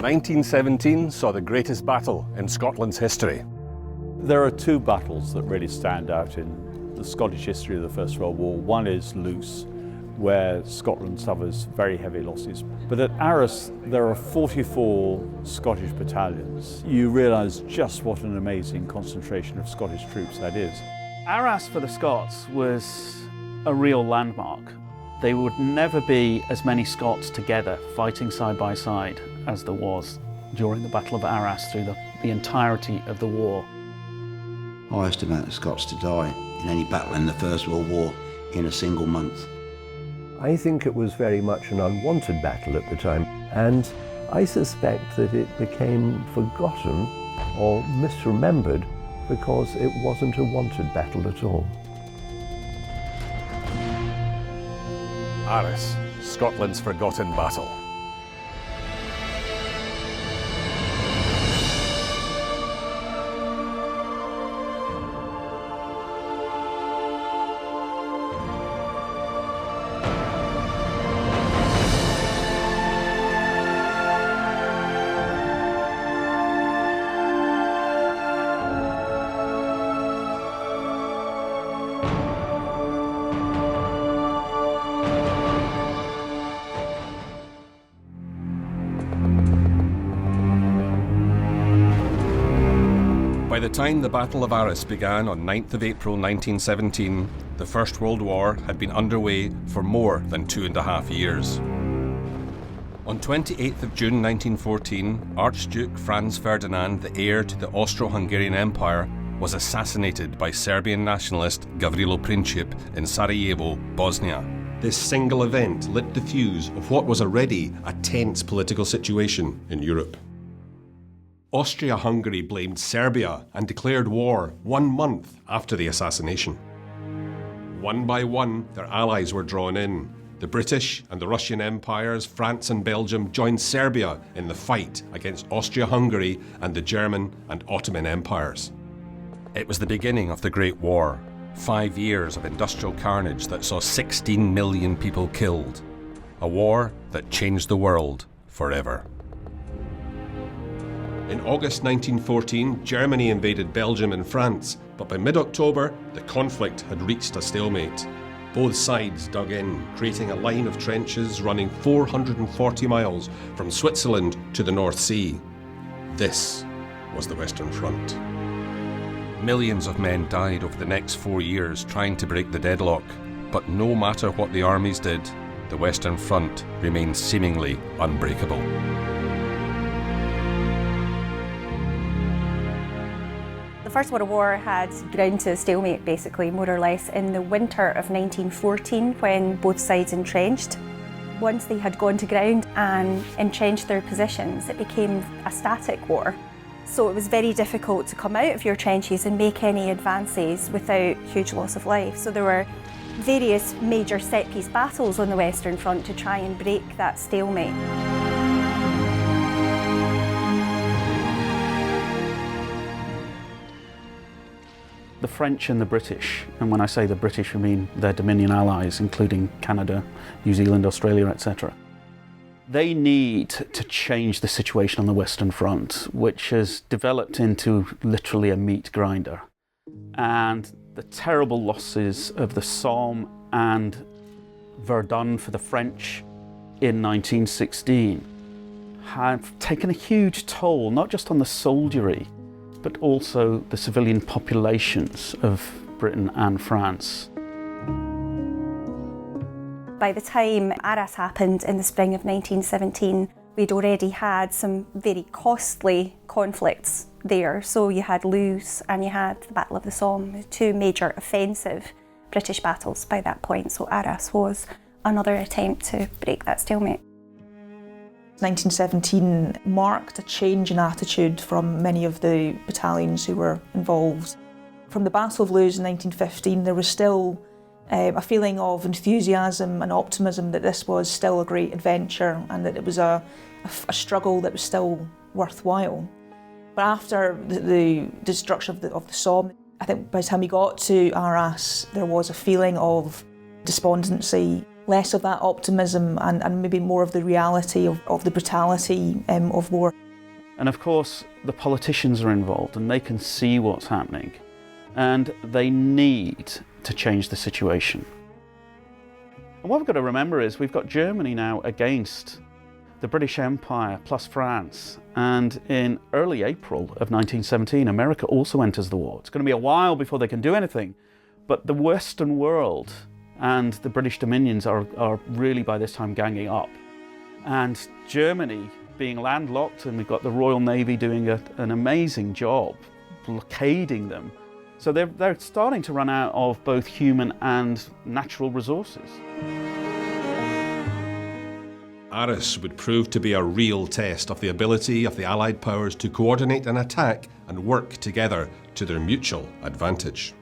1917 saw the greatest battle in Scotland's history. There are two battles that really stand out in the Scottish history of the First World War. One is Loos, where Scotland suffers very heavy losses. But at Arras, there are 44 Scottish battalions. You realise just what an amazing concentration of Scottish troops that is. Arras for the Scots was a real landmark. There would never be as many Scots together fighting side by side as there was during the Battle of Arras through the entirety of the war. Highest amount of Scots to die in any battle in the First World War in a single month. I think it was very much an unwanted battle at the time, and I suspect that it became forgotten or misremembered because it wasn't a wanted battle at all. Arras, Scotland's forgotten battle. By the time the Battle of Arras began on 9th of April 1917, the First World War had been underway for more than 2.5 years. On 28th of June 1914, Archduke Franz Ferdinand, the heir to the Austro-Hungarian Empire, was assassinated by Serbian nationalist Gavrilo Princip in Sarajevo, Bosnia. This single event lit the fuse of what was already a tense political situation in Europe. Austria-Hungary blamed Serbia and declared war 1 month after the assassination. One by one, their allies were drawn in. The British and the Russian empires, France and Belgium, joined Serbia in the fight against Austria-Hungary and the German and Ottoman empires. It was the beginning of the Great War, 5 years of industrial carnage that saw 16 million people killed. A war that changed the world forever. In August 1914, Germany invaded Belgium and France, but by mid-October, the conflict had reached a stalemate. Both sides dug in, creating a line of trenches running 440 miles from Switzerland to the North Sea. This was the Western Front. Millions of men died over the next 4 years trying to break the deadlock, but no matter what the armies did, the Western Front remained seemingly unbreakable. The First World War had ground to a stalemate, basically, more or less, in the winter of 1914 when both sides entrenched. Once they had gone to ground and entrenched their positions, it became a static war. So it was very difficult to come out of your trenches and make any advances without huge loss of life. So there were various major set-piece battles on the Western Front to try and break that stalemate. The French and the British, and when I say the British I mean their Dominion allies, including Canada, New Zealand, Australia, etc. They need to change the situation on the Western Front, which has developed into literally a meat grinder. And the terrible losses of the Somme and Verdun for the French in 1916 have taken a huge toll, not just on the soldiery, but also the civilian populations of Britain and France. By the time Arras happened in the spring of 1917, we'd already had some very costly conflicts there. So you had Loos and you had the Battle of the Somme, two major offensive British battles by that point. So Arras was another attempt to break that stalemate. 1917 marked a change in attitude from many of the battalions who were involved. From the Battle of Loos in 1915, there was still a feeling of enthusiasm and optimism that this was still a great adventure and that it was a struggle that was still worthwhile. But after the destruction of the Somme, I think by the time we got to Arras, there was a feeling of despondency. less of that optimism and maybe more of the reality of the brutality of war. And of course, the politicians are involved and they can see what's happening and they need to change the situation. And what we've got to remember is we've got Germany now against the British Empire plus France, and in early April of 1917, America also enters the war. It's going to be a while before they can do anything, but the Western world and the British dominions are really by this time ganging up. And Germany, being landlocked, and we've got the Royal Navy doing an amazing job blockading them. So they're starting to run out of both human and natural resources. Arras would prove to be a real test of the ability of the Allied powers to coordinate an attack and work together to their mutual advantage.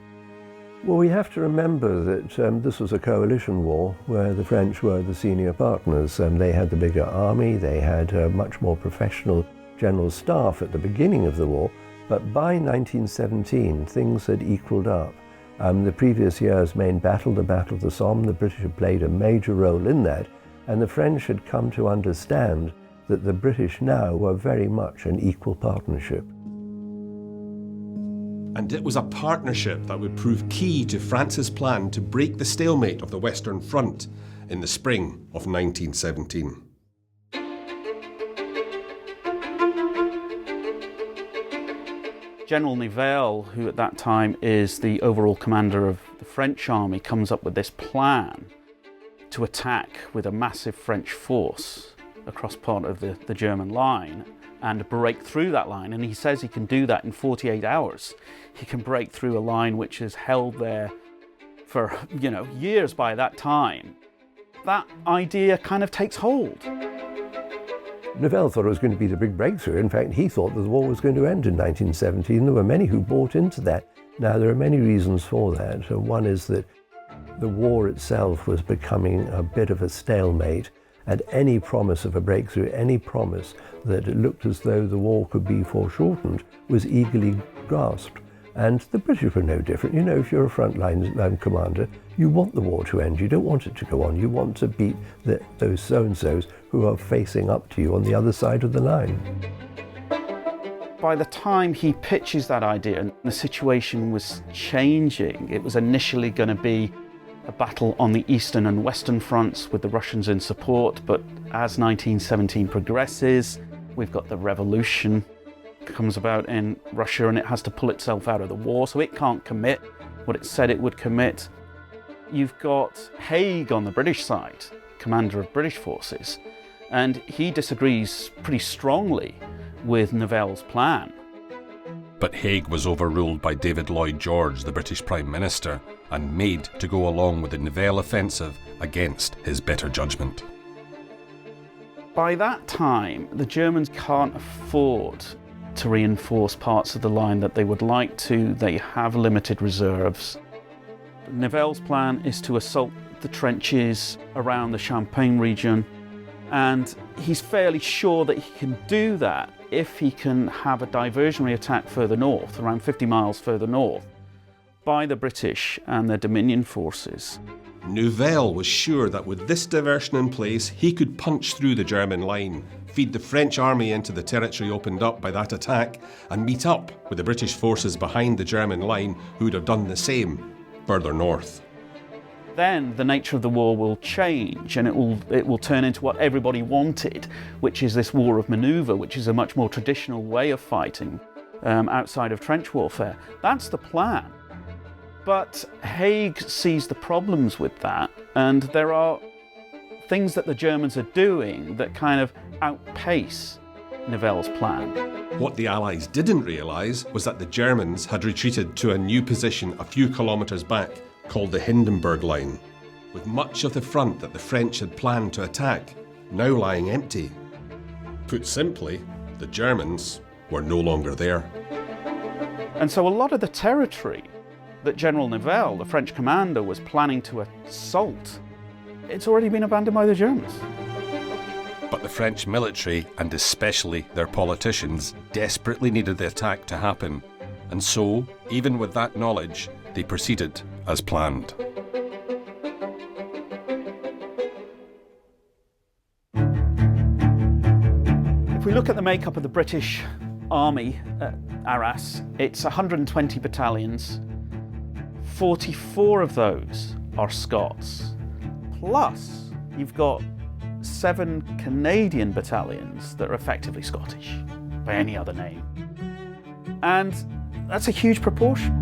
Well, we have to remember that this was a coalition war where the French were the senior partners. They had the bigger army, they had a much more professional general staff at the beginning of the war, but by 1917 things had equaled up. The previous year's main battle, the Battle of the Somme, the British had played a major role in that, and the French had come to understand that the British now were very much an equal partnership. And it was a partnership that would prove key to France's plan to break the stalemate of the Western Front in the spring of 1917. General Nivelle, who at that time is the overall commander of the French army, comes up with this plan to attack with a massive French force across part of the German line and break through that line. And he says he can do that in 48 hours. He can break through a line which is held there for, years by that time. That idea kind of takes hold. Nivelle thought it was going to be the big breakthrough. In fact, he thought that the war was going to end in 1917. There were many who bought into that. Now, there are many reasons for that. One is that the war itself was becoming a bit of a stalemate, and any promise of a breakthrough, any promise that it looked as though the war could be foreshortened was eagerly grasped. And the British were no different. If you're a frontline commander, you want the war to end. You don't want it to go on. You want to beat those so-and-sos who are facing up to you on the other side of the line. By the time he pitches that idea, the situation was changing. It was initially going to be a battle on the eastern and western fronts with the Russians in support, but as 1917 progresses, we've got the revolution comes about in Russia and it has to pull itself out of the war, so it can't commit what it said it would commit. You've got Haig on the British side, commander of British forces, and he disagrees pretty strongly with Nivelle's plan. But Haig was overruled by David Lloyd George, the British Prime Minister, and made to go along with the Nivelle offensive against his better judgment. By that time, the Germans can't afford to reinforce parts of the line that they would like to. They have limited reserves. Nivelle's plan is to assault the trenches around the Champagne region, and he's fairly sure that he can do that if he can have a diversionary attack further north, around 50 miles further north, by the British and their Dominion forces. Nivelle was sure that with this diversion in place, he could punch through the German line, feed the French army into the territory opened up by that attack, and meet up with the British forces behind the German line who would have done the same further north. Then the nature of the war will change and it will turn into what everybody wanted, which is this war of manoeuvre, which is a much more traditional way of fighting outside of trench warfare. That's the plan. But Haig sees the problems with that, and there are things that the Germans are doing that kind of outpace Nivelle's plan. What the Allies didn't realise was that the Germans had retreated to a new position a few kilometres back, called the Hindenburg Line, with much of the front that the French had planned to attack now lying empty. Put simply, the Germans were no longer there. And so a lot of the territory that General Nivelle, the French commander, was planning to assault, it's already been abandoned by the Germans. But the French military, and especially their politicians, desperately needed the attack to happen. And so, even with that knowledge, they proceeded as planned. If we look at the makeup of the British Army at Arras, it's 120 battalions. 44 of those are Scots. Plus, you've got 7 Canadian battalions that are effectively Scottish, by any other name. And that's a huge proportion.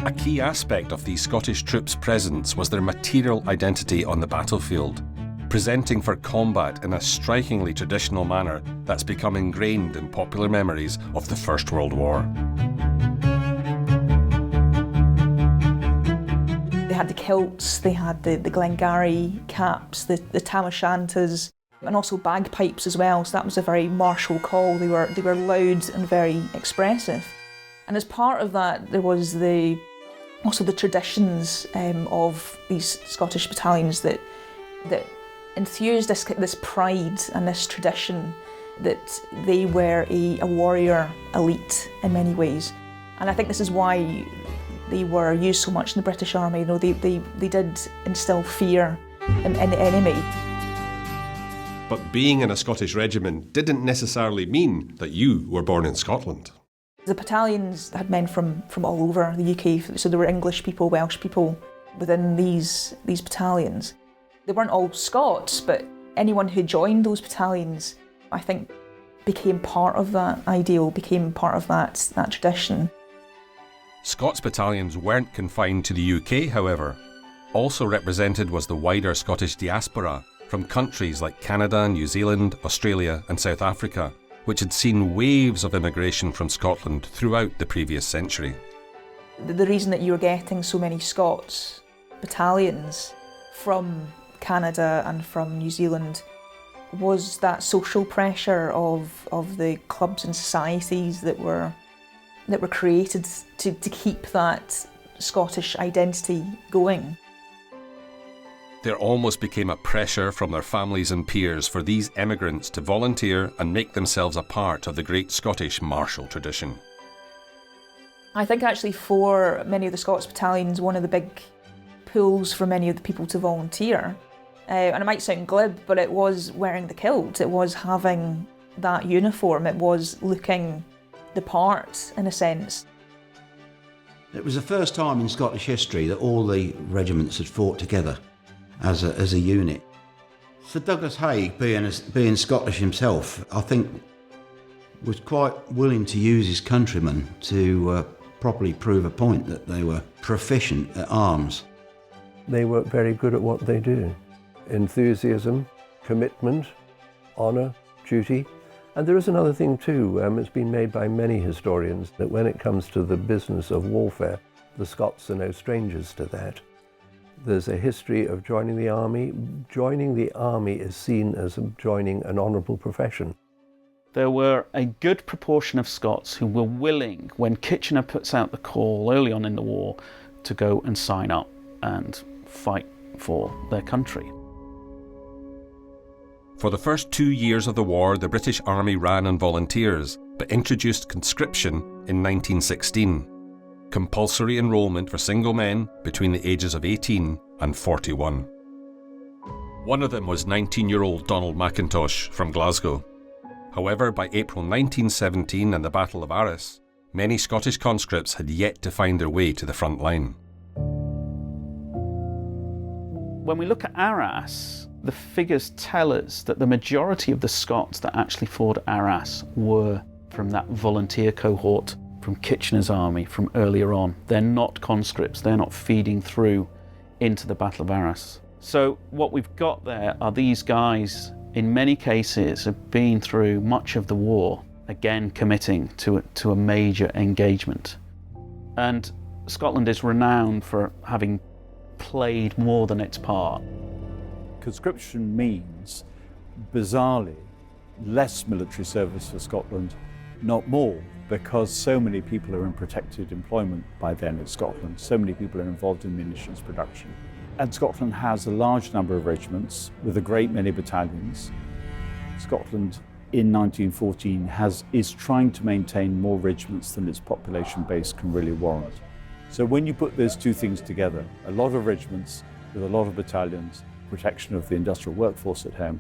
A key aspect of these Scottish troops' presence was their material identity on the battlefield, presenting for combat in a strikingly traditional manner that's become ingrained in popular memories of the First World War. They had the kilts, they had the Glengarry caps, the tam o' shantas, and also bagpipes as well, so that was a very martial call. They were loud and very expressive. And as part of that, there was also the traditions of these Scottish battalions that enthused this pride and this tradition that they were a warrior elite in many ways. And I think this is why they were used so much in the British Army. You know, they did instill fear in the enemy. But being in a Scottish regiment didn't necessarily mean that you were born in Scotland. The battalions had men from all over the UK, so there were English people, Welsh people within these battalions. They weren't all Scots, but anyone who joined those battalions, I think, became part of that ideal, became part of that tradition. Scots battalions weren't confined to the UK, however. Also represented was the wider Scottish diaspora from countries like Canada, New Zealand, Australia and South Africa, which had seen waves of immigration from Scotland throughout the previous century. The reason that you were getting so many Scots battalions from Canada and from New Zealand was that social pressure of the clubs and societies that were created to keep that Scottish identity going. There almost became a pressure from their families and peers for these emigrants to volunteer and make themselves a part of the great Scottish martial tradition. I think actually for many of the Scots battalions, one of the big pulls for many of the people to volunteer, and it might sound glib, but it was wearing the kilt, it was having that uniform, it was looking the part in a sense. It was the first time in Scottish history that all the regiments had fought together as a unit. Sir Douglas Haig, being Scottish himself, I think was quite willing to use his countrymen to properly prove a point that they were proficient at arms. They were very good at what they do. Enthusiasm, commitment, honour, duty. And there is another thing too, it's been made by many historians, that when it comes to the business of warfare, the Scots are no strangers to that. There's a history of joining the army. Joining the army is seen as joining an honourable profession. There were a good proportion of Scots who were willing, when Kitchener puts out the call early on in the war, to go and sign up and fight for their country. For the first 2 years of the war, the British Army ran on volunteers, but introduced conscription in 1916. Compulsory enrolment for single men between the ages of 18 and 41. One of them was 19-year-old Donald McIntosh from Glasgow. However, by April 1917 and the Battle of Arras, many Scottish conscripts had yet to find their way to the front line. When we look at Arras, the figures tell us that the majority of the Scots that actually fought at Arras were from that volunteer cohort from Kitchener's army from earlier on. They're not conscripts, they're not feeding through into the Battle of Arras. So what we've got there are these guys, in many cases, have been through much of the war, again committing to a major engagement. And Scotland is renowned for having played more than its part. Conscription means, bizarrely, less military service for Scotland, not more, because so many people are in protected employment by then in Scotland. So many people are involved in munitions production. And Scotland has a large number of regiments with a great many battalions. Scotland in 1914 is trying to maintain more regiments than its population base can really warrant. So when you put those two things together, a lot of regiments with a lot of battalions, protection of the industrial workforce at home,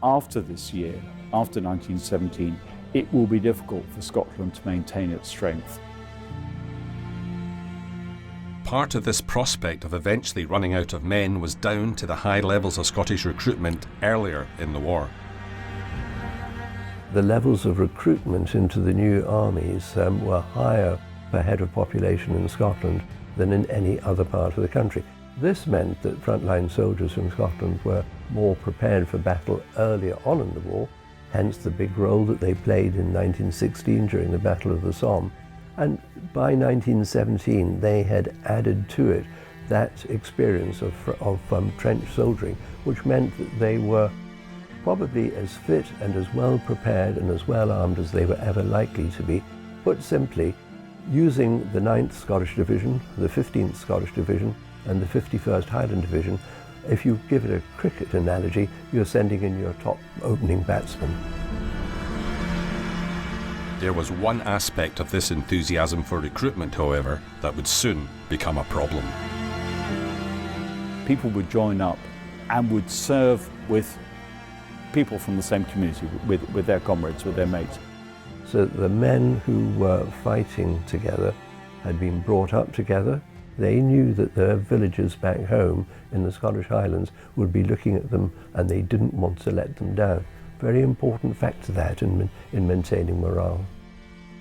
after this year, after 1917, it will be difficult for Scotland to maintain its strength. Part of this prospect of eventually running out of men was down to the high levels of Scottish recruitment earlier in the war. The levels of recruitment into the new armies were higher per head of population in Scotland than in any other part of the country. This meant that frontline soldiers from Scotland were more prepared for battle earlier on in the war, hence the big role that they played in 1916 during the Battle of the Somme. And by 1917 they had added to it that experience of trench soldiering, which meant that they were probably as fit and as well prepared and as well armed as they were ever likely to be. Put simply, using the 9th Scottish Division, the 15th Scottish Division and the 51st Highland Division, if you give it a cricket analogy, you're sending in your top opening batsman. There was one aspect of this enthusiasm for recruitment, however, that would soon become a problem. People would join up and would serve with people from the same community, with their comrades, with their mates. So the men who were fighting together had been brought up together. They knew that their villagers back home in the Scottish Highlands would be looking at them and they didn't want to let them down. Very important factor that in maintaining morale.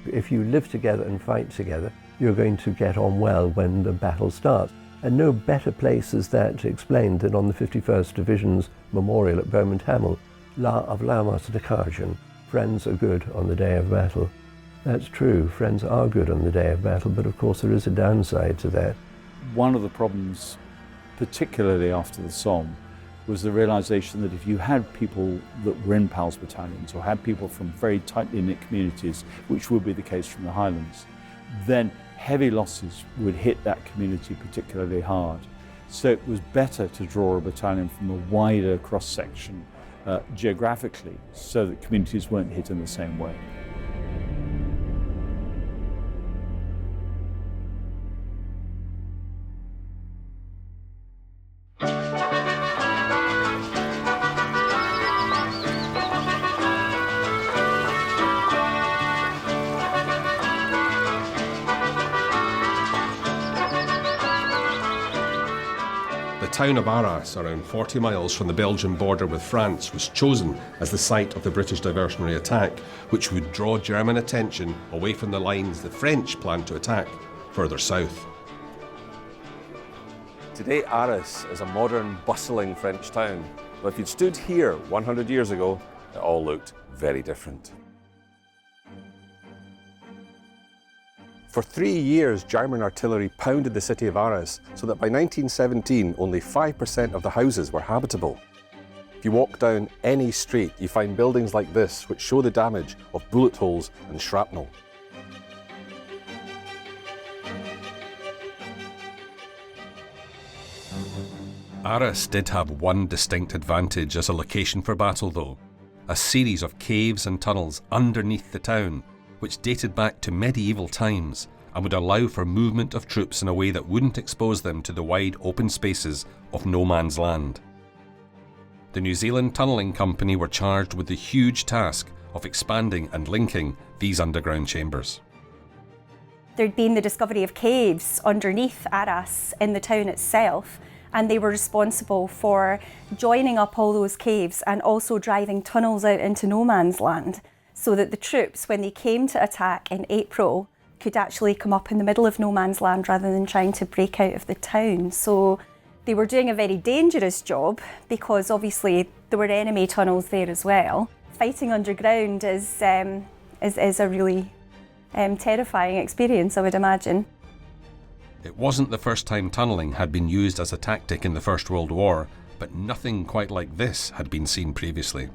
If you live together and fight together, you're going to get on well when the battle starts. And no better place is that explained than on the 51st Division's memorial at Beaumont Hamel, La of Lamas de Carjan, friends are good on the day of battle. That's true, friends are good on the day of battle, but of course there is a downside to that. One of the problems, particularly after the Somme, was the realization that if you had people that were in PALS battalions or had people from very tightly knit communities, which would be the case from the Highlands, then heavy losses would hit that community particularly hard. So it was better to draw a battalion from a wider cross-section geographically so that communities weren't hit in the same way. The town of Arras, around 40 miles from the Belgian border with France, was chosen as the site of the British diversionary attack, which would draw German attention away from the lines the French planned to attack further south. Today, Arras is a modern, bustling French town. But if you'd stood here 100 years ago, it all looked very different. For 3 years, German artillery pounded the city of Arras, so that by 1917, only 5% of the houses were habitable. If you walk down any street, you find buildings like this, which show the damage of bullet holes and shrapnel. Arras did have one distinct advantage as a location for battle though, a series of caves and tunnels underneath the town, which dated back to medieval times and would allow for movement of troops in a way that wouldn't expose them to the wide open spaces of no man's land. The New Zealand Tunnelling Company were charged with the huge task of expanding and linking these underground chambers. There'd been the discovery of caves underneath Arras in the town itself, and they were responsible for joining up all those caves and also driving tunnels out into no man's land, so that the troops, when they came to attack in April, could actually come up in the middle of no man's land rather than trying to break out of the town. So they were doing a very dangerous job because obviously there were enemy tunnels there as well. Fighting underground is a really terrifying experience, I would imagine. It wasn't the first time tunnelling had been used as a tactic in the First World War, but nothing quite like this had been seen previously.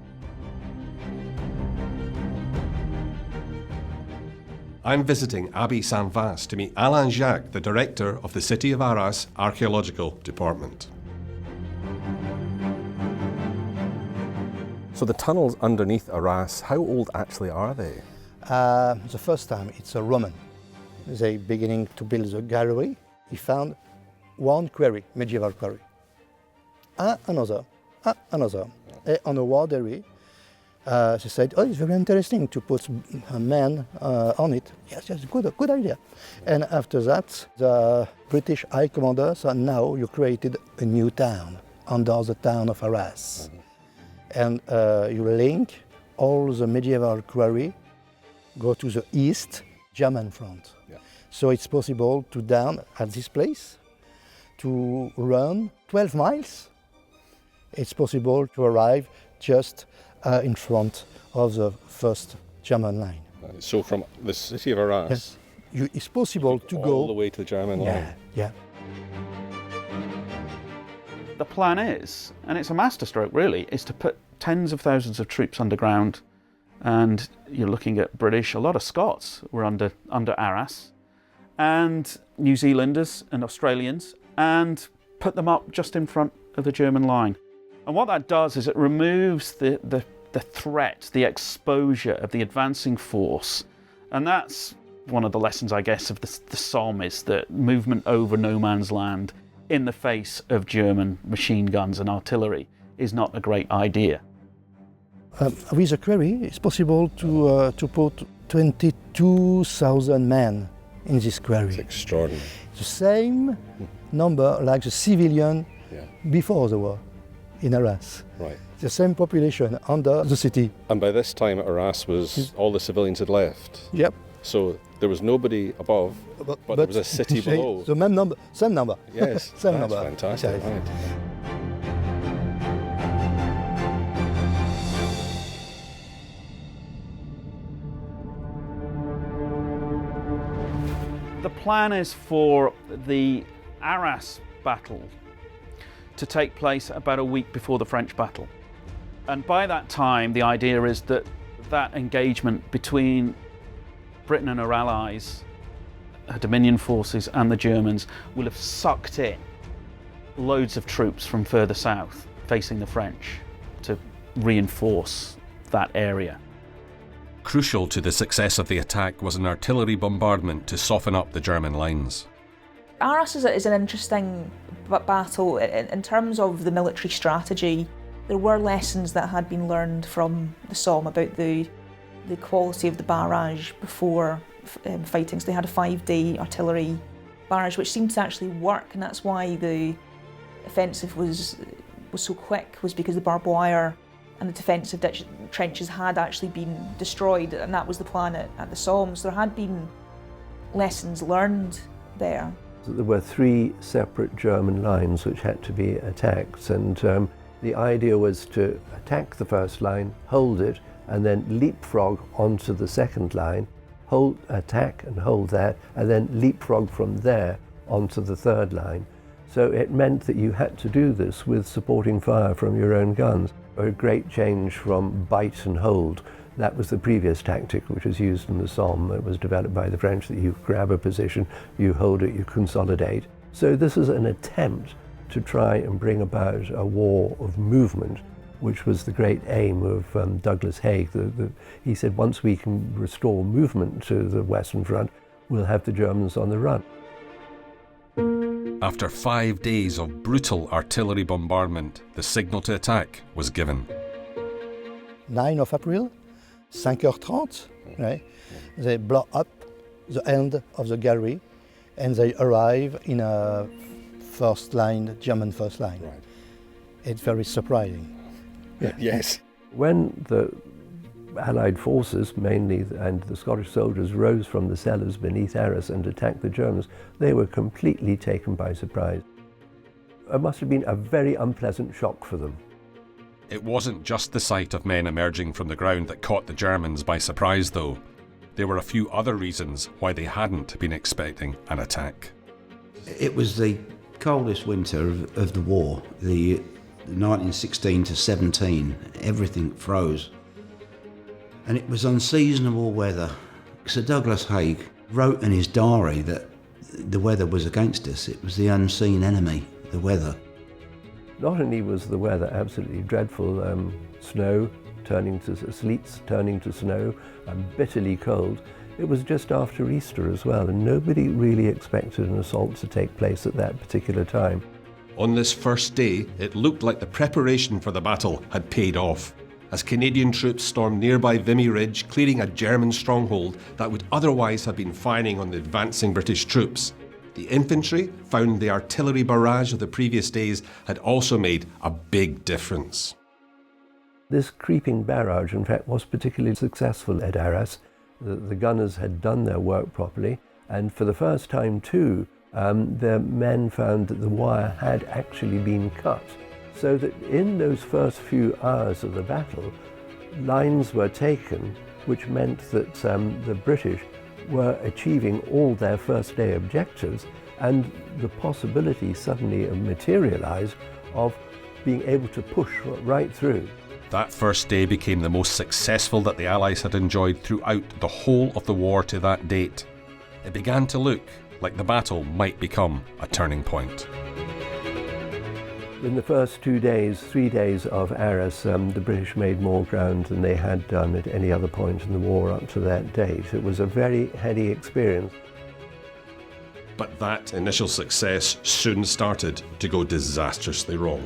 I'm visiting Abbey Saint-Vaast to meet Alain Jacques, the director of the City of Arras Archaeological Department. So the tunnels underneath Arras, how old actually are they? The first time it's a Roman. They beginning to build the gallery. He found one quarry, medieval quarry. Another. And on the war area, She said, oh, it's very interesting to put a man on it. Yes, yes, good idea. And after that, the British High Commander said, now you created a new town under the town of Arras. And you link all the medieval quarry, go to the east, German front. Yeah. So it's possible to down at this place, to run 12 miles. It's possible to arrive just in front of the first German line. So from the city of Arras, Yes, it's possible to all go the way to the German line. Yeah. The plan is, and it's a masterstroke really, is to put tens of thousands of troops underground, and you're looking at British, a lot of Scots were under Arras, and New Zealanders and Australians, and put them up just in front of the German line. And what that does is it removes the threat, the exposure of the advancing force. And that's one of the lessons, I guess, of the Somme, is that movement over no man's land in the face of German machine guns and artillery is not a great idea. With a quarry, it's possible to put 22,000 men in this quarry. It's extraordinary. The same number like the civilian before the war in Arras. Right. The same population under the city. And by this time at Arras all the civilians had left. Yep. So there was nobody above, but there was a city below. The same number. Yes, same that's number. fantastic. Yes. Right. The plan is for the Arras battle to take place about a week before the French battle. And by that time, the idea is that that engagement between Britain and her allies, her Dominion forces and the Germans, will have sucked in loads of troops from further south facing the French to reinforce that area. Crucial to the success of the attack was an artillery bombardment to soften up the German lines. Arras is an interesting battle in terms of the military strategy. There were lessons that had been learned from the Somme about the quality of the barrage before fighting. So they had a 5-day artillery barrage which seemed to actually work, and that's why the offensive was so quick, was because the barbed wire and the defensive trenches had actually been destroyed, and that was the plan at the Somme. So there had been lessons learned there. There were 3 separate German lines which had to be attacked, and the idea was to attack the first line, hold it, and then leapfrog onto the second line, attack and hold that, and then leapfrog from there onto the third line. So it meant that you had to do this with supporting fire from your own guns. A great change from bite and hold. That was the previous tactic which was used in the Somme. It was developed by the French, that you grab a position, you hold it, you consolidate. So this is an attempt to try and bring about a war of movement, which was the great aim of Douglas Haig. He said, once we can restore movement to the Western Front, we'll have the Germans on the run. After 5 days of brutal artillery bombardment, the signal to attack was given. 9 of April, 5h30, right? They blow up the end of the gallery and they arrive in a German first line. Right. It's very surprising. Yeah. Yes. When the Allied forces, mainly, and the Scottish soldiers rose from the cellars beneath Arras and attacked the Germans, they were completely taken by surprise. It must have been a very unpleasant shock for them. It wasn't just the sight of men emerging from the ground that caught the Germans by surprise, though. There were a few other reasons why they hadn't been expecting an attack. It was the coldest winter of the war, the 1916 to 17. Everything froze. And it was unseasonable weather. Sir Douglas Haig wrote in his diary that the weather was against us. It was the unseen enemy, the weather. Not only was the weather absolutely dreadful, snow turning to sleets, turning to snow, and bitterly cold, it was just after Easter as well, and nobody really expected an assault to take place at that particular time. On this first day, it looked like the preparation for the battle had paid off. as Canadian troops stormed nearby Vimy Ridge, clearing a German stronghold that would otherwise have been firing on the advancing British troops. The infantry found the artillery barrage of the previous days had also made a big difference. This creeping barrage, in fact, was particularly successful at Arras. The gunners had done their work properly, and for the first time too, the men found that the wire had actually been cut, so that in those first few hours of the battle, lines were taken, which meant that the British were achieving all their first day objectives, and the possibility suddenly materialized of being able to push right through. That first day became the most successful that the Allies had enjoyed throughout the whole of the war to that date. It began to look like the battle might become a turning point. In the first 2 days, 3 days of Arras, the British made more ground than they had done at any other point in the war up to that date. It was a very heady experience. But that initial success soon started to go disastrously wrong.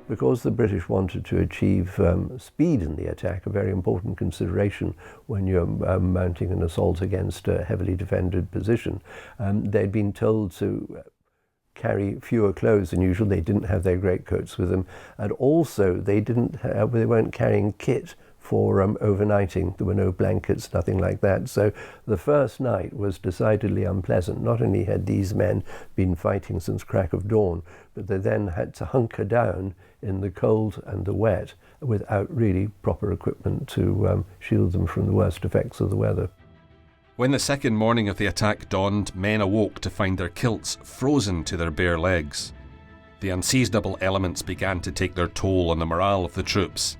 Because the British wanted to achieve speed in the attack, a very important consideration when you're mounting an assault against a heavily defended position, they'd been told to carry fewer clothes than usual. They didn't have their greatcoats with them, and also they weren't carrying kit for overnighting. There were no blankets, nothing like that. So the first night was decidedly unpleasant. Not only had these men been fighting since crack of dawn, but they then had to hunker down in the cold and the wet without really proper equipment to shield them from the worst effects of the weather. When the second morning of the attack dawned, men awoke to find their kilts frozen to their bare legs. The unseasonable elements began to take their toll on the morale of the troops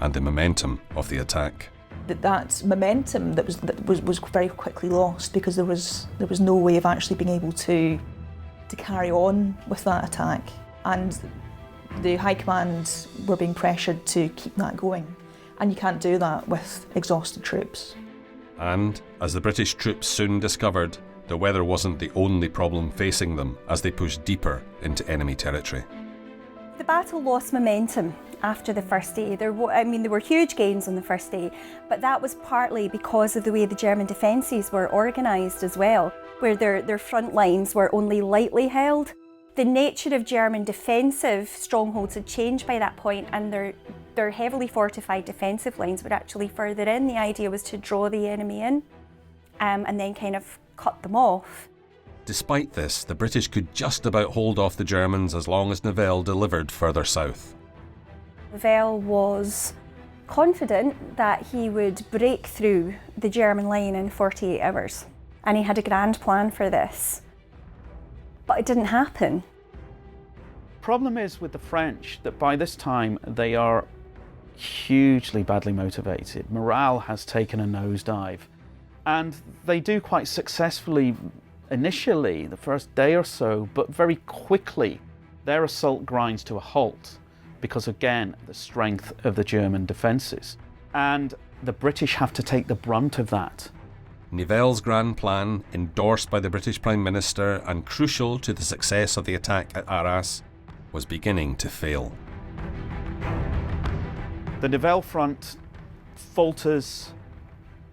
and the momentum of the attack. That momentum that was very quickly lost because there was no way of actually being able to carry on with that attack, and the High Command were being pressured to keep that going, and you can't do that with exhausted troops. And, as the British troops soon discovered, the weather wasn't the only problem facing them as they pushed deeper into enemy territory. The battle lost momentum after the first day. There were huge gains on the first day, but that was partly because of the way the German defences were organised as well, where their front lines were only lightly held. The nature of German defensive strongholds had changed by that point, and their heavily fortified defensive lines were actually further in. The idea was to draw the enemy in and then kind of cut them off. Despite this, the British could just about hold off the Germans as long as Nivelle delivered further south. Nivelle was confident that he would break through the German line in 48 hours, and he had a grand plan for this. But it didn't happen. Problem is with the French that by this time they are hugely badly motivated. Morale has taken a nosedive, and they do quite successfully initially, the first day or so, but very quickly their assault grinds to a halt because, again, the strength of the German defences. And the British have to take the brunt of that. Nivelle's grand plan, endorsed by the British Prime Minister and crucial to the success of the attack at Arras, was beginning to fail. The Nivelle front falters,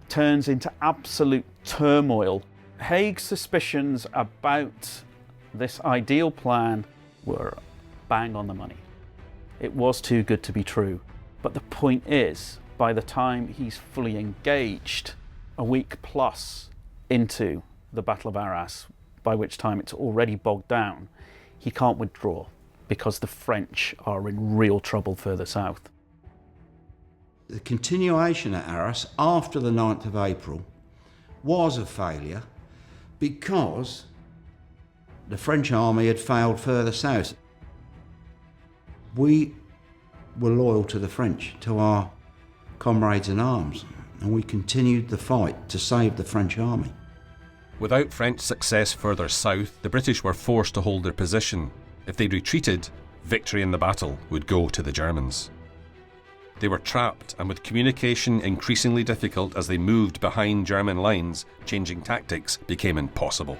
turns into absolute turmoil. Haig's suspicions about this ideal plan were bang on the money. It was too good to be true. But the point is, by the time he's fully engaged, a week plus into the Battle of Arras, by which time it's already bogged down, he can't withdraw because the French are in real trouble further south. The continuation at Arras after the 9th of April was a failure because the French army had failed further south. We were loyal to the French, to our comrades in arms, and we continued the fight to save the French army. Without French success further south, the British were forced to hold their position. If they retreated, victory in the battle would go to the Germans. They were trapped, and with communication increasingly difficult as they moved behind German lines, changing tactics became impossible.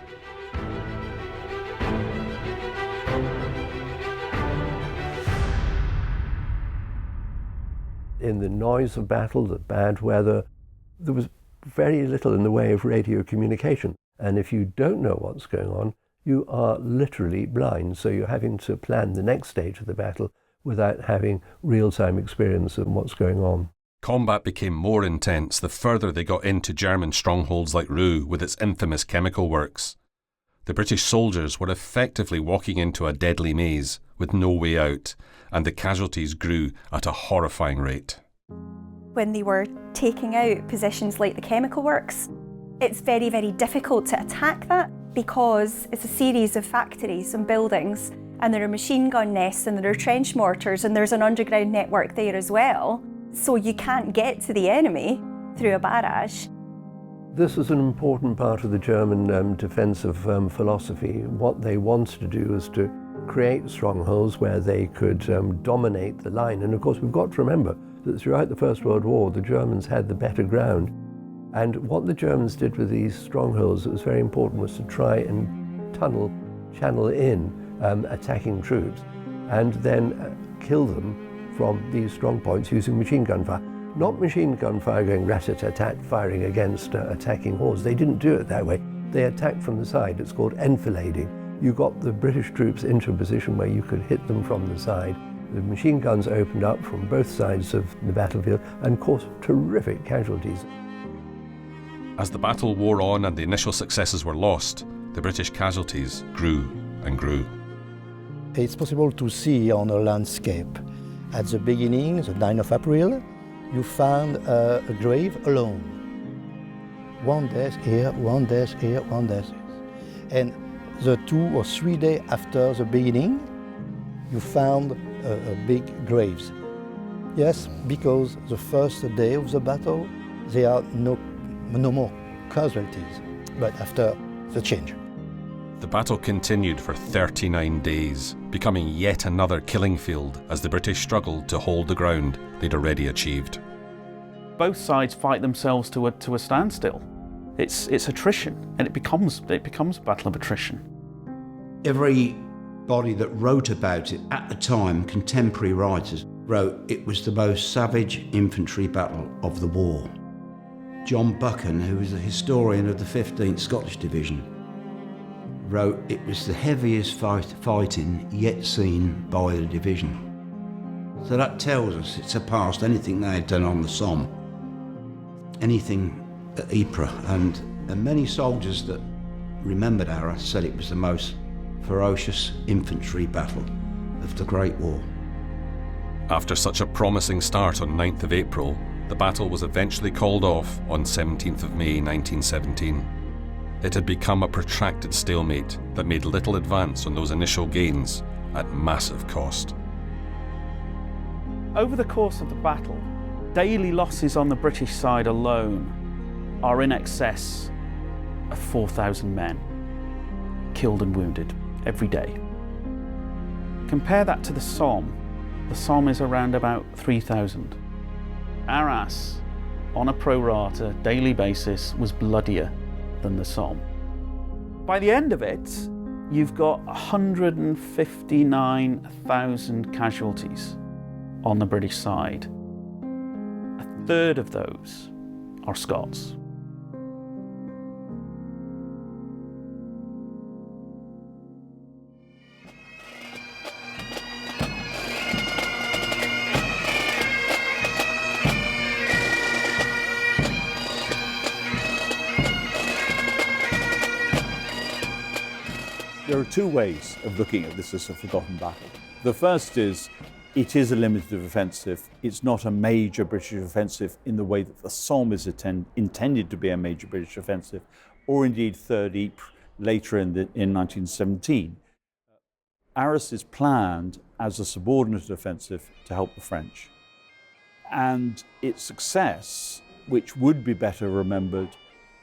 in the noise of battle, the bad weather. There was very little in the way of radio communication. And if you don't know what's going on, you are literally blind. So you're having to plan the next stage of the battle without having real-time experience of what's going on. Combat became more intense the further they got into German strongholds like Roux with its infamous chemical works. The British soldiers were effectively walking into a deadly maze with no way out, and the casualties grew at a horrifying rate. When they were taking out positions like the chemical works, it's very, very difficult to attack that because it's a series of factories and buildings, and there are machine gun nests and there are trench mortars and there's an underground network there as well. So you can't get to the enemy through a barrage. This is an important part of the German defensive philosophy. What they wanted to do was to create strongholds where they could dominate the line. And of course, we've got to remember that throughout the First World War, the Germans had the better ground. And what the Germans did with these strongholds that was very important was to try and channel in attacking troops and then kill them from these strong points using machine gun fire. Not machine gun fire going rat-a-tat-tat firing against attacking hordes. They didn't do it that way. They attacked from the side. It's called enfilading. You got the British troops into a position where you could hit them from the side. The machine guns opened up from both sides of the battlefield and caused terrific casualties. As the battle wore on and the initial successes were lost, the British casualties grew and grew. It's possible to see on a landscape. At the beginning, the 9th of April, you found a grave alone. 1 day here, 1 day here, 1 day here. And the 2 or 3 days after the beginning, you found big graves. Yes, because the first day of the battle, there are no more casualties, but after the change. The battle continued for 39 days, becoming yet another killing field as the British struggled to hold the ground they'd already achieved. Both sides fight themselves to a standstill. It's attrition, and it becomes a battle of attrition. Everybody that wrote about it at the time, contemporary writers, wrote it was the most savage infantry battle of the war. John Buchan, who was a historian of the 15th Scottish Division, wrote it was the heaviest fighting yet seen by the division. So that tells us it surpassed anything they had done on the Somme, anything at Ypres, and many soldiers that remembered Arras said it was the most ferocious infantry battle of the Great War. After such a promising start on 9th of April, the battle was eventually called off on 17th of May 1917. It had become a protracted stalemate that made little advance on those initial gains at massive cost. Over the course of the battle, daily losses on the British side alone are in excess of 4,000 men killed and wounded every day. Compare that to the Somme. The Somme is around about 3,000. Arras, on a pro rata daily basis, was bloodier than the Somme. By the end of it, you've got 159,000 casualties on the British side. A third of those are Scots. There are two ways of looking at this as a forgotten battle. The first is, it is a limited offensive. It's not a major British offensive in the way that the Somme is intended to be a major British offensive, or indeed Third Ypres later in 1917. Arras is planned as a subordinate offensive to help the French. And its success, which would be better remembered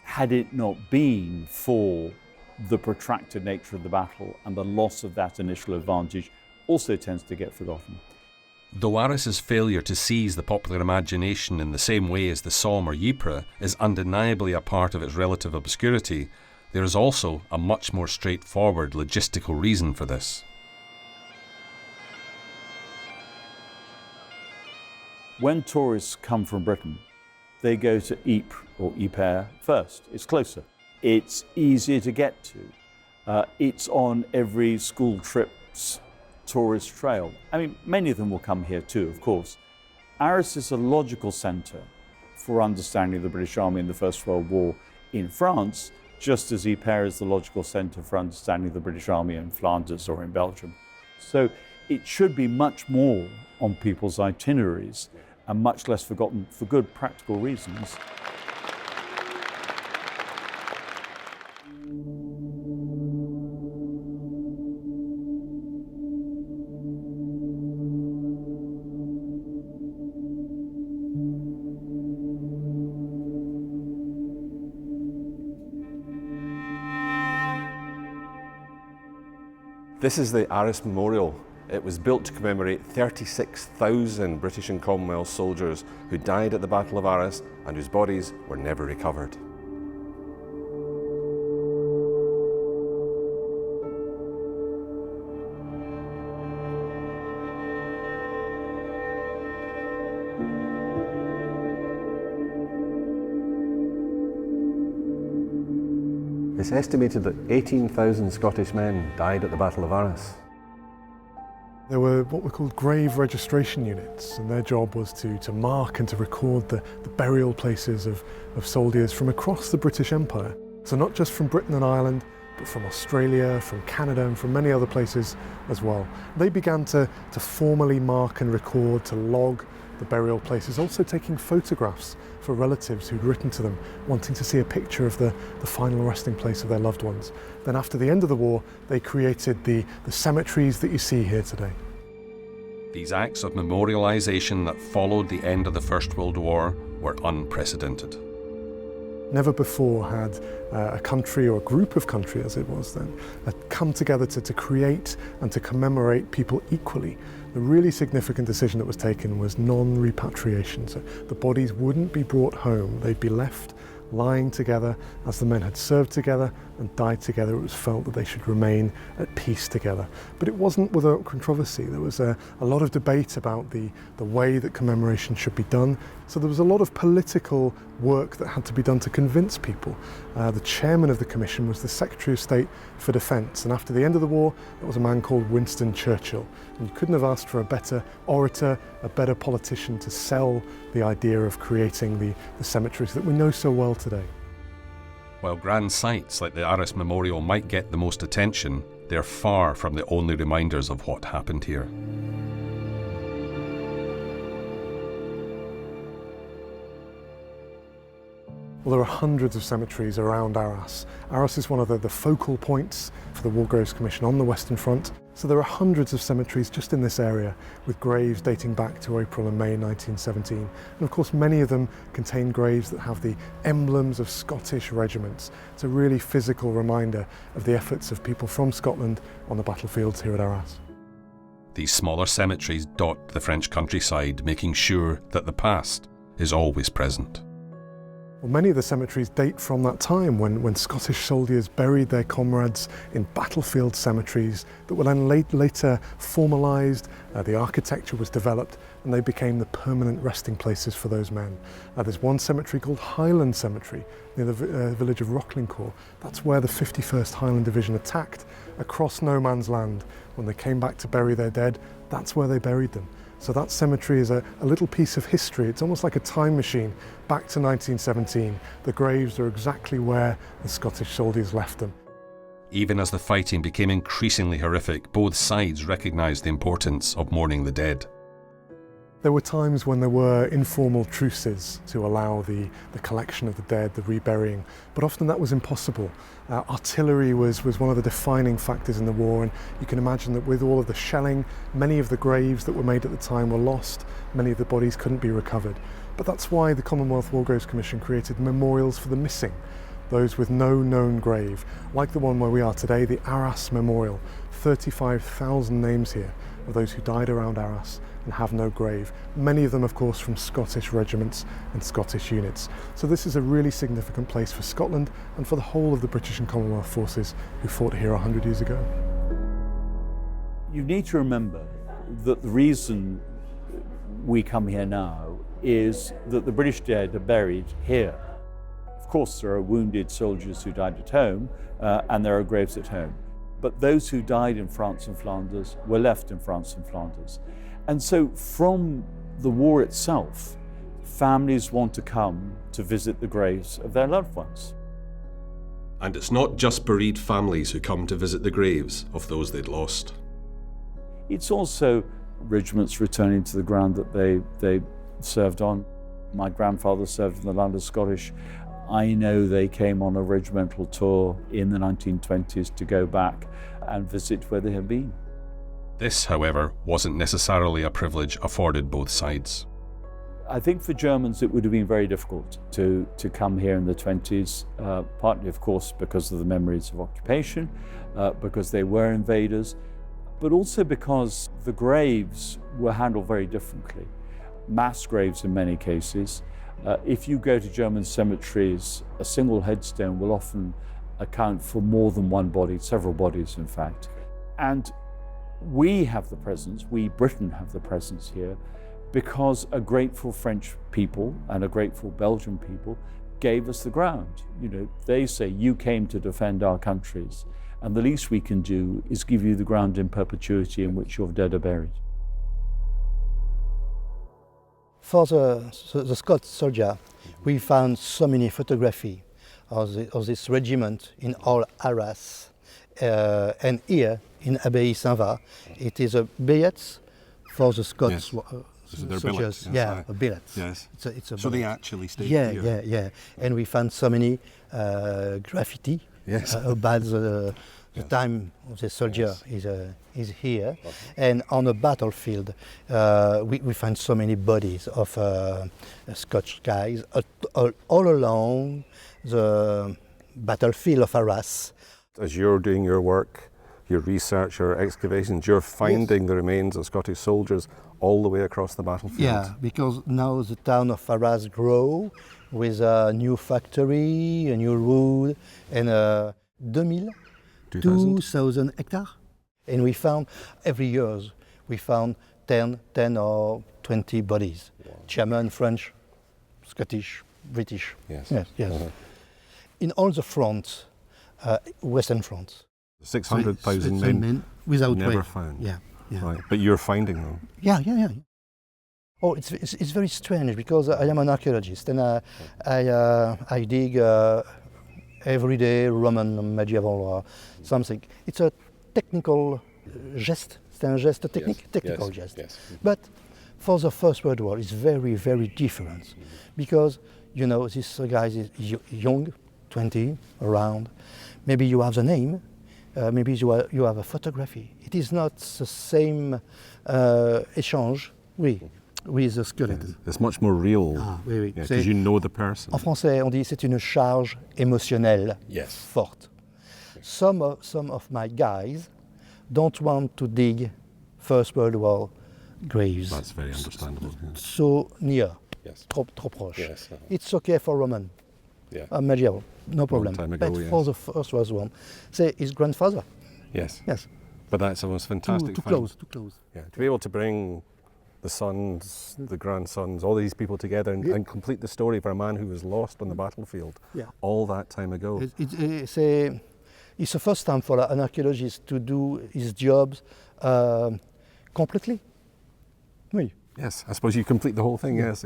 had it not been for the protracted nature of the battle and the loss of that initial advantage, also tends to get forgotten. Though Arras's failure to seize the popular imagination in the same way as the Somme or Ypres is undeniably a part of its relative obscurity, there is also a much more straightforward logistical reason for this. When tourists come from Britain, they go to Ypres or Ypres first. It's closer. It's easier to get to. It's on every school trip's tourist trail. I mean, many of them will come here too, of course. Arras is a logical centre for understanding the British Army in the First World War in France, just as Ypres is the logical centre for understanding the British Army in Flanders or in Belgium. So it should be much more on people's itineraries and much less forgotten for good practical reasons. This is the Arras Memorial. It was built to commemorate 36,000 British and Commonwealth soldiers who died at the Battle of Arras and whose bodies were never recovered. It's estimated that 18,000 Scottish men died at the Battle of Arras. There were what were called grave registration units, and their job was to mark and to record the burial places of soldiers from across the British Empire. So not just from Britain and Ireland, but from Australia, from Canada, and from many other places as well. They began to formally mark and record, to log the burial places, also taking photographs for relatives who'd written to them, wanting to see a picture of the final resting place of their loved ones. Then after the end of the war, they created the cemeteries that you see here today. These acts of memorialisation that followed the end of the First World War were unprecedented. Never before had a country, or a group of countries as it was then, had come together to create and to commemorate people equally. The really significant decision that was taken was non-repatriation. So the bodies wouldn't be brought home, they'd be left lying together as the men had served together and died together. It was felt that they should remain at peace together. But it wasn't without controversy. There was a lot of debate about the way that commemoration should be done. So there was a lot of political work that had to be done to convince people. The chairman of the commission was the Secretary of State for Defence, and after the end of the war, it was a man called Winston Churchill. And you couldn't have asked for a better orator, a better politician to sell the idea of creating the cemeteries that we know so well today. While grand sites like the Arras Memorial might get the most attention, they're far from the only reminders of what happened here. Well, there are hundreds of cemeteries around Arras. Arras is one of the focal points for the War Graves Commission on the Western Front. So there are hundreds of cemeteries just in this area, with graves dating back to April and May 1917. And of course, many of them contain graves that have the emblems of Scottish regiments. It's a really physical reminder of the efforts of people from Scotland on the battlefields here at Arras. These smaller cemeteries dot the French countryside, making sure that the past is always present. Well, many of the cemeteries date from that time when Scottish soldiers buried their comrades in battlefield cemeteries that were then later formalised, the architecture was developed, and they became the permanent resting places for those men. There's one cemetery called Highland Cemetery near the village of Rocklincourt. That's where the 51st Highland Division attacked across no man's land. When they came back to bury their dead, that's where they buried them. So that cemetery is a little piece of history. It's almost like a time machine back to 1917. The graves are exactly where the Scottish soldiers left them. Even as the fighting became increasingly horrific, both sides recognised the importance of mourning the dead. There were times when there were informal truces to allow the collection of the dead, the reburying, but often that was impossible. Artillery was one of the defining factors in the war, and you can imagine that with all of the shelling, many of the graves that were made at the time were lost, many of the bodies couldn't be recovered. But that's why the Commonwealth War Graves Commission created memorials for the missing, those with no known grave, like the one where we are today, the Arras Memorial. 35,000 names here of those who died around Arras and have no grave. Many of them, of course, from Scottish regiments and Scottish units. So this is a really significant place for Scotland and for the whole of the British and Commonwealth forces who fought here 100 years ago. You need to remember that the reason we come here now is that the British dead are buried here. Of course, there are wounded soldiers who died at home, and there are graves at home. But those who died in France and Flanders were left in France and Flanders. And so from the war itself, families want to come to visit the graves of their loved ones. And it's not just bereaved families who come to visit the graves of those they'd lost. It's also regiments returning to the ground that they served on. My grandfather served in the land of Scottish. I know they came on a regimental tour in the 1920s to go back and visit where they had been. This, however, wasn't necessarily a privilege afforded both sides. I think for Germans it would have been very difficult to come here in the 20s, partly of course because of the memories of occupation, because they were invaders, but also because the graves were handled very differently. Mass graves in many cases. If you go to German cemeteries, a single headstone will often account for more than one body, several bodies in fact. And we have the presence, we Britain have the presence here, because a grateful French people and a grateful Belgian people gave us the ground. You know, they say, you came to defend our countries, and the least we can do is give you the ground in perpetuity in which your dead are buried. For the Scots soldier, we found so many photography of this regiment in all Arras, and here in Abbaye Saint-Va, it is a billet for the Scots. Yes. Their soldiers. billet, yes, A billet. Yes. It's a so billet. they actually stayed here. here. And we found so many graffiti about the time of the soldier is here. And on the battlefield, we find so many bodies of Scotch guys all along the battlefield of Arras. As you're doing your work, your research, your excavations, you're finding the remains of Scottish soldiers all the way across the battlefield. Yeah, because now the town of Arras grow with a new factory, a new road, and 2,000 hectares. And we found, every year, we found 10 or 20 bodies. Wow. German, French, Scottish, British. Yes. Uh-huh. In all the fronts, Western Front. 600,000 men without never weight. found. Yeah. Right, but you're finding them. Yeah. Oh, it's very strange because I am an archaeologist and I dig every day Roman, medieval or something. It's a technical geste. C'est un geste technique, technical geste. Yes. But for the First World War, it's very, very different because you know this guy is young, 20, around. Maybe you have the name. Maybe you have a photography. It is not the same échange, with the skeleton. It's much more real. Oui. Because you know the person. En français, on dit c'est une charge émotionnelle forte. Some of my guys don't want to dig First World War graves. That's very understandable. So near, trop proche. Yes. It's okay for Roman, medieval, no problem. Long time ago, but for the First World War, say his grandfather. Yes. Yes. But that's the most fantastic Too find. close. Yeah, to be able to bring the sons, the grandsons, all these people together and complete the story for a man who was lost on the battlefield all that time ago. It's the first time for an archaeologist to do his job completely. Oui. Yes, I suppose you complete the whole thing, yes.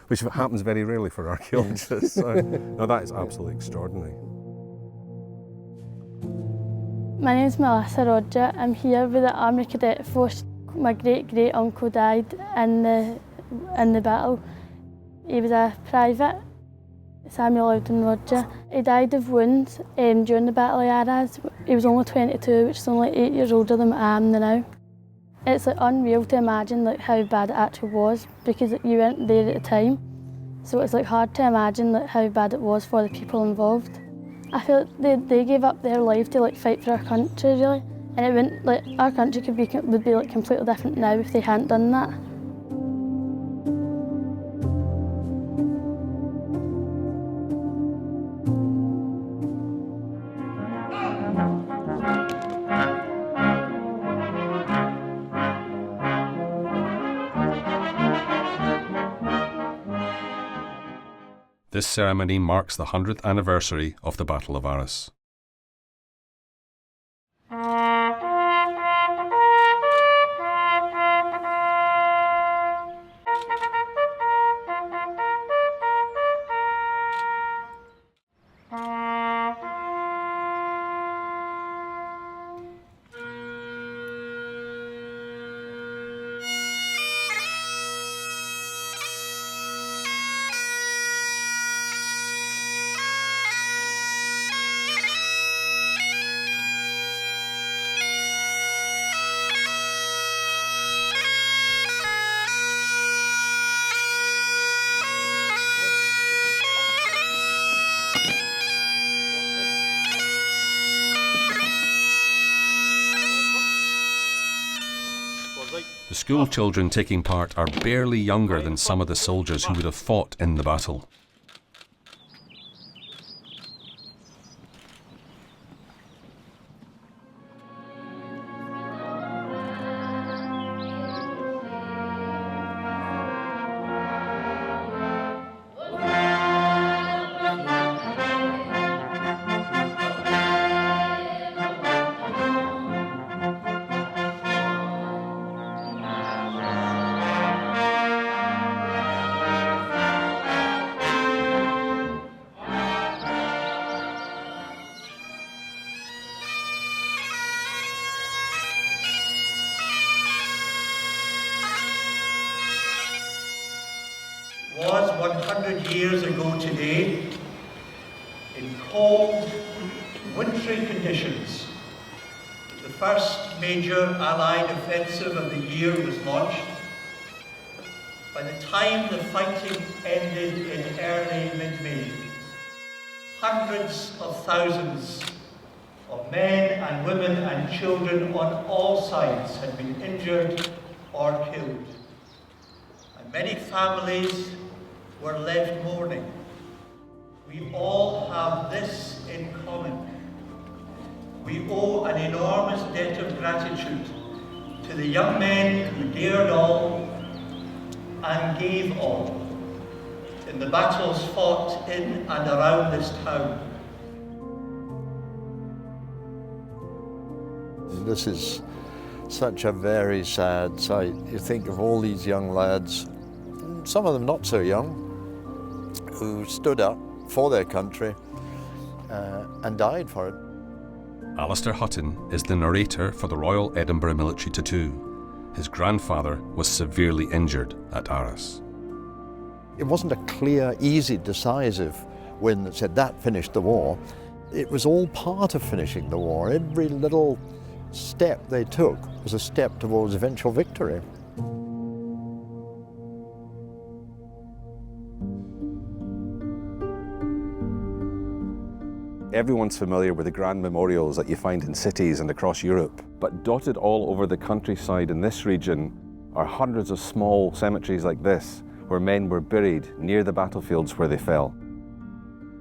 Which happens very rarely for archaeologists. So, no, that is absolutely extraordinary. My name is Melissa Roger. I'm here with the Army Cadet Force. My great-great-uncle died in the battle. He was a private, Samuel Loudon Roger. He died of wounds during the Battle of Arras. He was only 22, which is only 8 years older than I am now. It's unreal to imagine how bad it actually was because you weren't there at the time. So it's hard to imagine how bad it was for the people involved. I feel they gave up their life to fight for our country really, and it wouldn't our country would be completely different now if they hadn't done that. This ceremony marks the 100th anniversary of the Battle of Arras. The school children taking part are barely younger than some of the soldiers who would have fought in the battle. Was 100 years ago today, in cold, wintry conditions, the first major Allied offensive of the year was launched. By the time the fighting ended in early mid-May, hundreds of thousands of men and women and children on all sides had been injured or killed. And many families were left mourning. We all have this in common. We owe an enormous debt of gratitude to the young men who dared all and gave all in the battles fought in and around this town. This is such a very sad sight. You think of all these young lads, some of them not so young, who stood up for their country and died for it. Alistair Hutton is the narrator for the Royal Edinburgh Military Tattoo. His grandfather was severely injured at Arras. It wasn't a clear, easy, decisive win that said that finished the war. It was all part of finishing the war. Every little step they took was a step towards eventual victory. Everyone's familiar with the grand memorials that you find in cities and across Europe, but dotted all over the countryside in this region are hundreds of small cemeteries like this, where men were buried near the battlefields where they fell.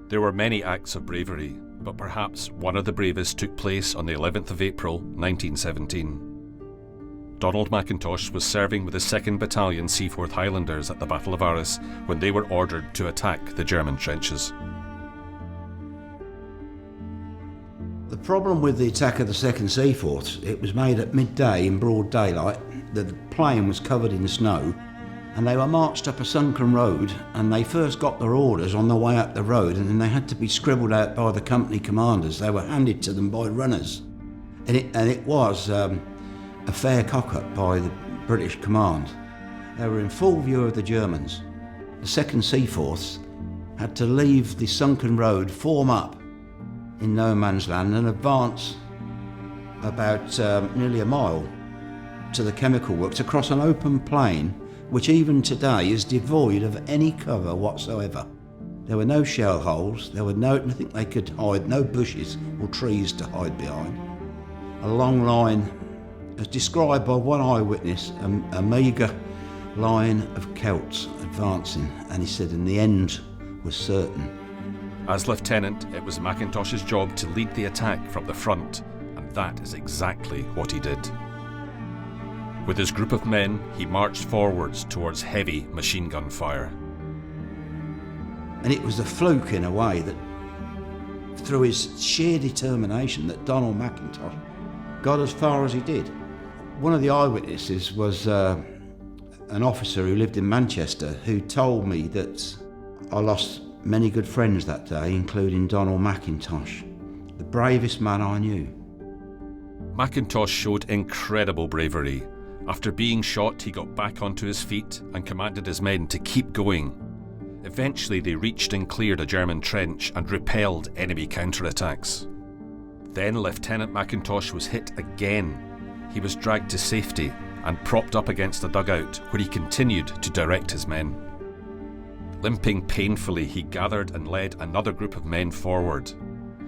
There were many acts of bravery, but perhaps one of the bravest took place on the 11th of April 1917. Donald Mackintosh was serving with the 2nd Battalion Seaforth Highlanders at the Battle of Arras when they were ordered to attack the German trenches. The problem with the attack of the 2nd Seaforth, it was made at midday in broad daylight. The plane was covered in snow and they were marched up a sunken road, and they first got their orders on the way up the road and then they had to be scribbled out by the company commanders. They were handed to them by runners. And it was a fair cock-up by the British command. They were in full view of the Germans. The 2nd Seaforths had to leave the sunken road, form up in no man's land and advance about nearly a mile to the chemical works across an open plain which even today is devoid of any cover whatsoever. There were no shell holes, there were nothing they could hide, no bushes or trees to hide behind. A long line, as described by one eyewitness, a meagre line of Celts advancing, and he said, and the end was certain. As lieutenant, it was Mackintosh's job to lead the attack from the front, and that is exactly what he did. With his group of men, he marched forwards towards heavy machine gun fire. And it was a fluke in a way that, through his sheer determination, that Donald McIntosh got as far as he did. One of the eyewitnesses was an officer who lived in Manchester who told me that I lost many good friends that day, including Donald McIntosh, the bravest man I knew. McIntosh showed incredible bravery. After being shot, he got back onto his feet and commanded his men to keep going. Eventually, they reached and cleared a German trench and repelled enemy counterattacks. Then Lieutenant McIntosh was hit again. He was dragged to safety and propped up against a dugout where he continued to direct his men. Limping painfully, he gathered and led another group of men forward.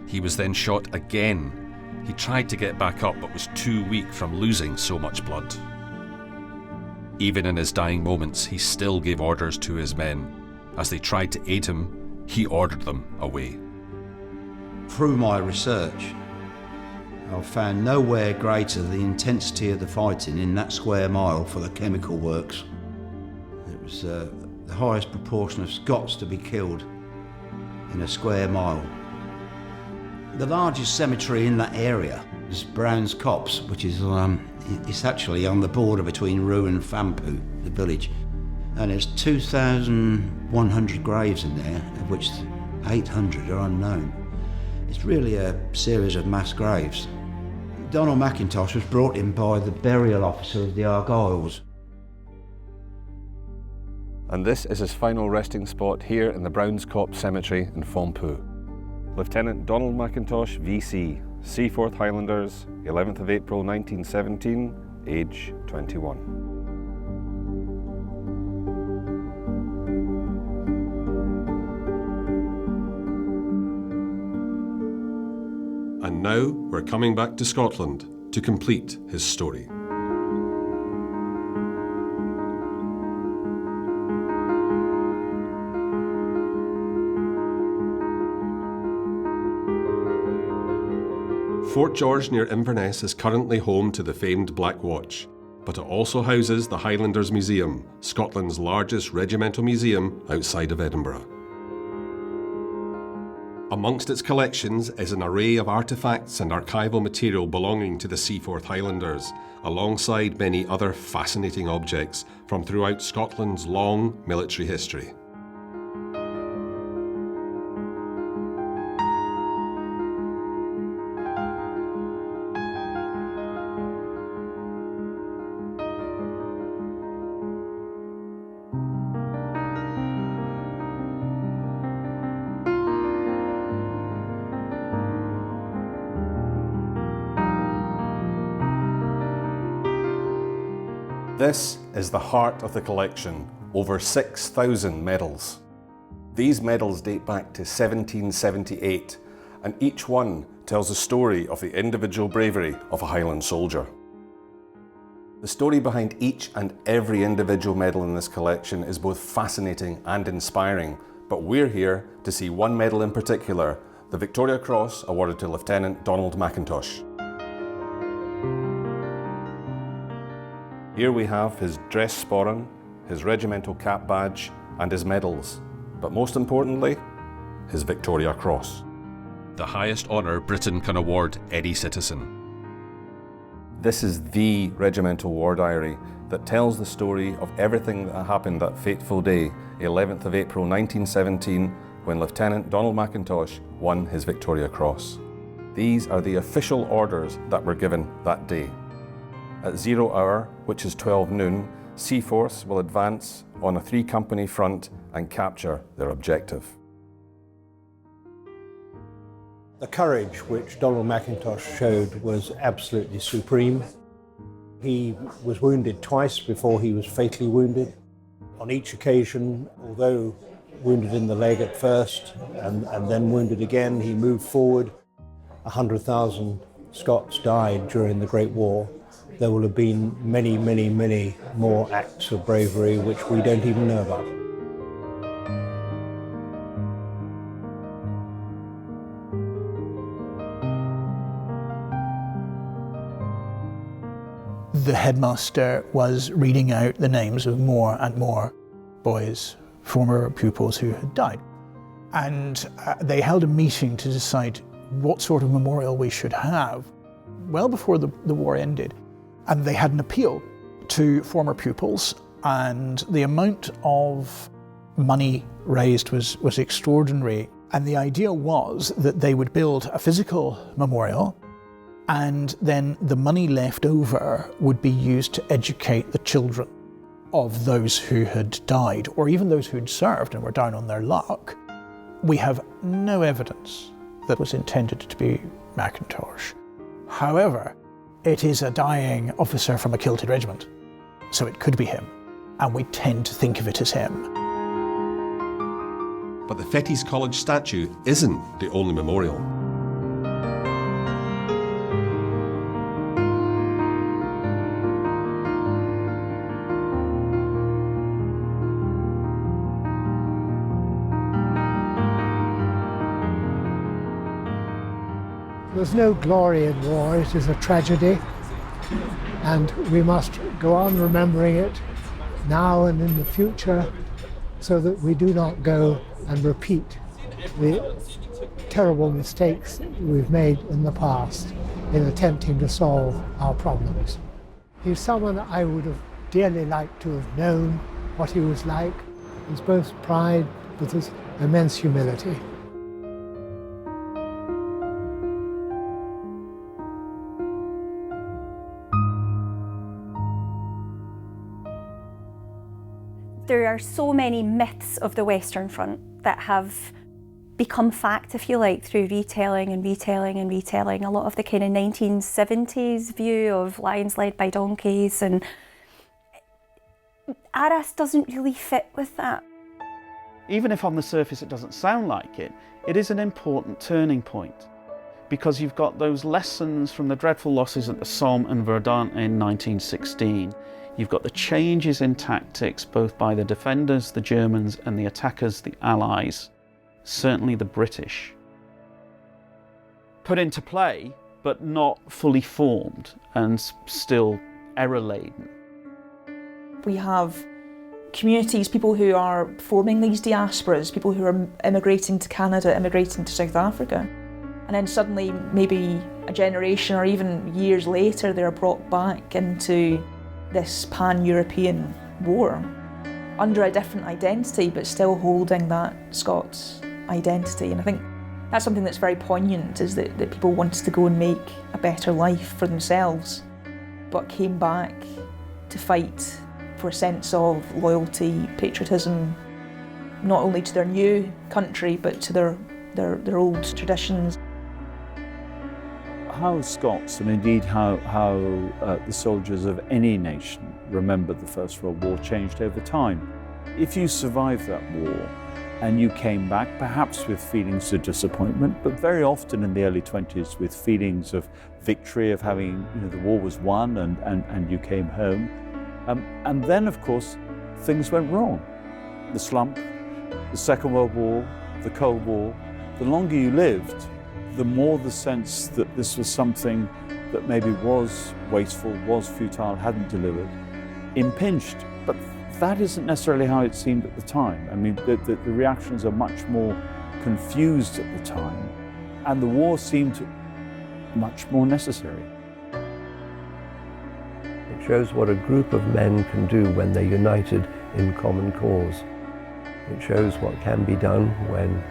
He was then shot again. He tried to get back up but was too weak from losing so much blood. Even in his dying moments, he still gave orders to his men. As they tried to aid him, he ordered them away. Through my research, I've found nowhere greater the intensity of the fighting in that square mile for the chemical works. It was the highest proportion of Scots to be killed in a square mile. The largest cemetery in that area is Brown's Copse, which is it's actually on the border between Rue and Fampu, the village. And there's 2,100 graves in there, of which 800 are unknown. It's really a series of mass graves. Donald McIntosh was brought in by the burial officer of the Argylls. And this is his final resting spot here in the Browns Copse Cemetery in Fampu. Lieutenant Donald McIntosh, VC, Seaforth Highlanders, 11th of April 1917, age 21. And now we're coming back to Scotland to complete his story. Fort George near Inverness is currently home to the famed Black Watch, but it also houses the Highlanders Museum, Scotland's largest regimental museum outside of Edinburgh. Amongst its collections is an array of artefacts and archival material belonging to the Seaforth Highlanders, alongside many other fascinating objects from throughout Scotland's long military history. This is the heart of the collection, over 6,000 medals. These medals date back to 1778, and each one tells the story of the individual bravery of a Highland soldier. The story behind each and every individual medal in this collection is both fascinating and inspiring, but we're here to see one medal in particular, the Victoria Cross awarded to Lieutenant Donald McIntosh. Here we have his dress sporran, his regimental cap badge, and his medals, but most importantly, his Victoria Cross. The highest honour Britain can award any citizen. This is the regimental war diary that tells the story of everything that happened that fateful day, 11th of April 1917, when Lieutenant Donald McIntosh won his Victoria Cross. These are the official orders that were given that day. At 0 hour, which is 12 noon, Seaforth will advance on a 3-company front and capture their objective. The courage which Donald McIntosh showed was absolutely supreme. He was wounded twice before he was fatally wounded. On each occasion, although wounded in the leg at first and then wounded again, he moved forward. 100,000 Scots died during the Great War. There will have been many, many, many more acts of bravery which we don't even know about. The headmaster was reading out the names of more and more boys, former pupils who had died. And they held a meeting to decide what sort of memorial we should have well before the war ended. And they had an appeal to former pupils, and the amount of money raised was extraordinary. And the idea was that they would build a physical memorial, and then the money left over would be used to educate the children of those who had died, or even those who had served and were down on their luck. We have no evidence that was intended to be Mackintosh. However, it is a dying officer from a kilted regiment, so it could be him, and we tend to think of it as him. But the Fettes College statue isn't the only memorial. There's no glory in war, it is a tragedy, and we must go on remembering it now and in the future so that we do not go and repeat the terrible mistakes we've made in the past in attempting to solve our problems. He's someone I would have dearly liked to have known what he was like, his both pride but his immense humility. There are so many myths of the Western Front that have become fact, if you like, through retelling and retelling and retelling. A lot of the kind of 1970s view of lions led by donkeys, and Arras doesn't really fit with that. Even if on the surface it doesn't sound like it, it is an important turning point, because you've got those lessons from the dreadful losses at the Somme and Verdun in 1916. You've got the changes in tactics, both by the defenders, the Germans, and the attackers, the Allies, certainly the British. Put into play, but not fully formed and still error-laden. We have communities, people who are forming these diasporas, people who are immigrating to Canada, immigrating to South Africa. And then suddenly, maybe a generation or even years later, they're brought back into this pan-European war under a different identity, but still holding that Scots identity. And I think that's something that's very poignant, is that people wanted to go and make a better life for themselves, but came back to fight for a sense of loyalty, patriotism, not only to their new country, but to their old traditions. How Scots, and indeed how the soldiers of any nation remembered the First World War, changed over time. If you survived that war and you came back, perhaps with feelings of disappointment, but very often in the early 20s with feelings of victory, of having, the war was won and you came home. And then, of course, things went wrong. The slump, the Second World War, the Cold War. The longer you lived, the more the sense that this was something that maybe was wasteful, was futile, hadn't delivered, impinged. But that isn't necessarily how it seemed at the time. I mean, the reactions are much more confused at the time, and the war seemed much more necessary. It shows what a group of men can do when they're united in common cause. It shows what can be done when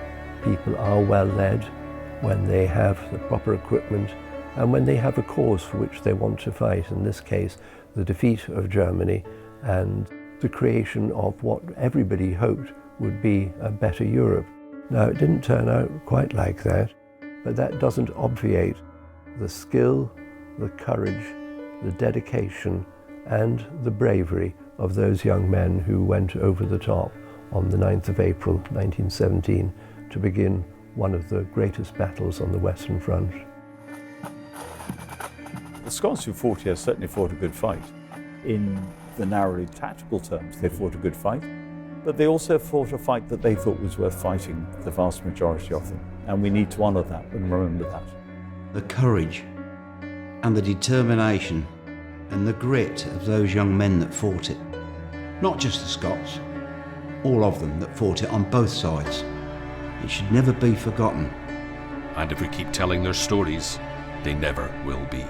people are well led, when they have the proper equipment, and when they have a cause for which they want to fight. In this case, the defeat of Germany and the creation of what everybody hoped would be a better Europe. Now, it didn't turn out quite like that, but that doesn't obviate the skill, the courage, the dedication, and the bravery of those young men who went over the top on the 9th of April 1917 to begin one of the greatest battles on the Western Front. The Scots who fought here certainly fought a good fight. In the narrowly tactical terms, they fought a good fight, but they also fought a fight that they thought was worth fighting, the vast majority of them. And we need to honour that and remember that. The courage and the determination and the grit of those young men that fought it. Not just the Scots, all of them that fought it on both sides. It should never be forgotten. And if we keep telling their stories, they never will be.